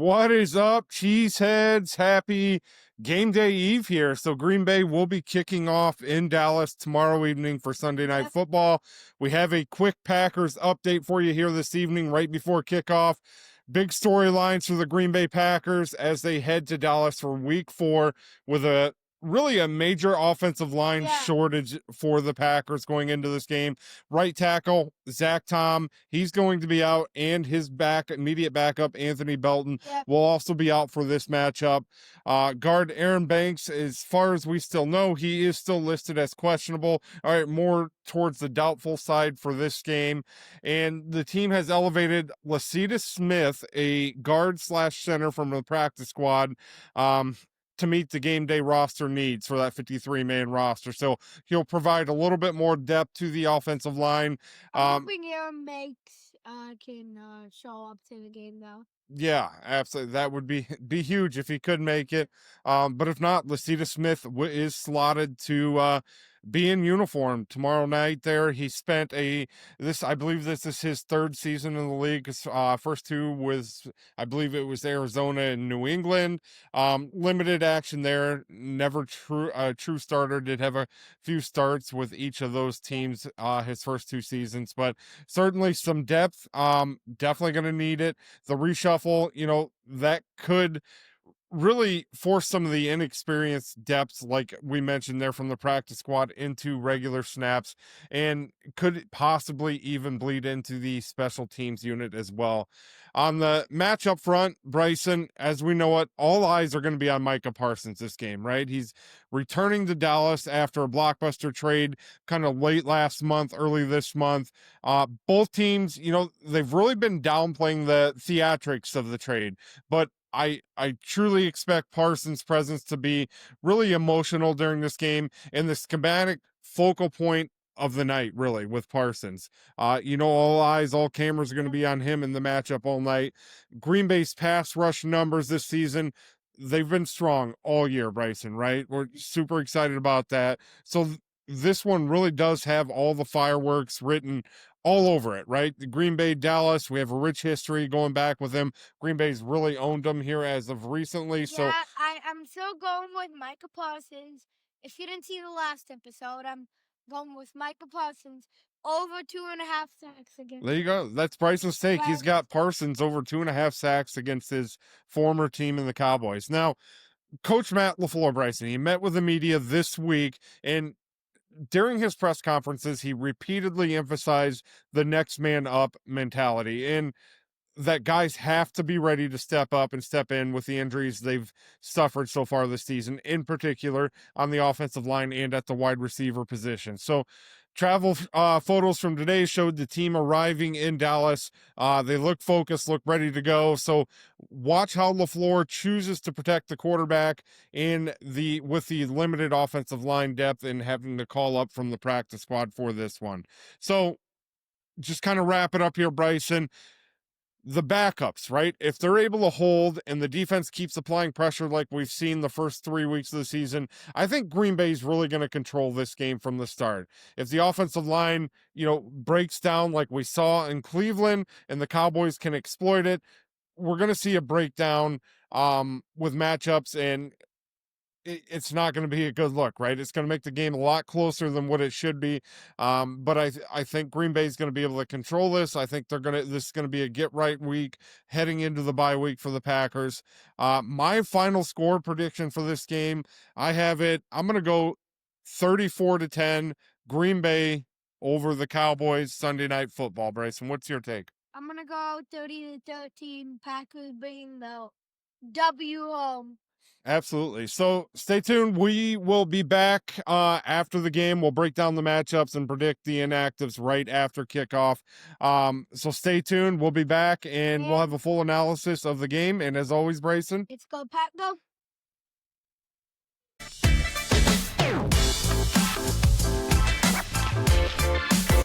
What is up, Cheeseheads? Happy game day eve here. So Green Bay will be kicking off in Dallas tomorrow evening for Sunday Night Football. We have a quick Packers update for you here this evening right before kickoff. Big storylines for the Green Bay Packers as they head to Dallas for week 4 with a major offensive line shortage for the Packers going into this game. Right tackle, Zach Tom, he's going to be out, and his immediate backup, Anthony Belton, will also be out for this matchup. Guard Aaron Banks, as far as we still know, he is still listed as questionable. All right, more towards the doubtful side for this game. And the team has elevated Lecitus Smith, a guard / center from the practice squad, to meet the game day roster needs for that 53-man roster. So he'll provide a little bit more depth to the offensive line. I'm hoping Aaron Banks can show up to the game, though. Yeah, absolutely. That would be huge if he could make it. But if not, Lecitus Smith is slotted to be in uniform tomorrow night there. He spent I believe this is his 3rd season in the league. His first 2 was, I believe it was Arizona and New England. Limited action there. Never true starter. Did have a few starts with each of those teams his first 2 seasons, but certainly some depth. Definitely going to need it. The reshuffle, that could really force some of the inexperienced depths, like we mentioned there, from the practice squad into regular snaps, and could possibly even bleed into the special teams unit as well. On the matchup front, Bryson, as we know it, all eyes are going to be on Micah Parsons this game, right? He's returning to Dallas after a blockbuster trade kind of late last month, early this month. Both teams, they've really been downplaying the theatrics of the trade, but I truly expect Parsons' presence to be really emotional during this game and the schematic focal point of the night, really, with Parsons. All eyes, all cameras are going to be on him in the matchup all night. Green Bay's pass rush numbers this season, they've been strong all year, Bryson, right? We're super excited about that. So this one really does have all the fireworks written all over it, right? The Green Bay, Dallas, we have a rich history going back with them. Green Bay's really owned them here as of recently. So I'm still going with Micah Parsons. If you didn't see the last episode, I'm going with Micah Parsons over 2.5 sacks against. There you go. That's Bryson's take. He's got Parsons over 2.5 sacks against his former team in the Cowboys. Now, Coach Matt LaFleur, Bryson, he met with the media this week, and during his press conferences, he repeatedly emphasized the next man up mentality and that guys have to be ready to step up and step in with the injuries they've suffered so far this season, in particular on the offensive line and at the wide receiver position. So travel photos from today showed the team arriving in Dallas. They look focused, look ready to go. So watch how LaFleur chooses to protect the quarterback with the limited offensive line depth and having to call up from the practice squad for this one. So just kind of wrap it up here, Bryson. The backups, right? If they're able to hold and the defense keeps applying pressure like we've seen the first 3 weeks of the season, I think Green Bay is really going to control this game from the start. If the offensive line, breaks down like we saw in Cleveland and the Cowboys can exploit it, we're going to see a breakdown with matchups, and it's not going to be a good look, right? It's going to make the game a lot closer than what it should be. But I think Green Bay is going to be able to control this. I think this is going to be a get right week heading into the bye week for the Packers. My final score prediction for this game, I'm going to go 34-10 Green Bay over the Cowboys Sunday Night Football. Bryson, what's your take? I'm going to go 30-13 Packers bringing the W home. Absolutely. So stay tuned. We will be back after the game. We'll break down the matchups and predict the inactives right after kickoff. So stay tuned. We'll be back and we'll have a full analysis of the game. And as always, Bryson, it's go Pack Go.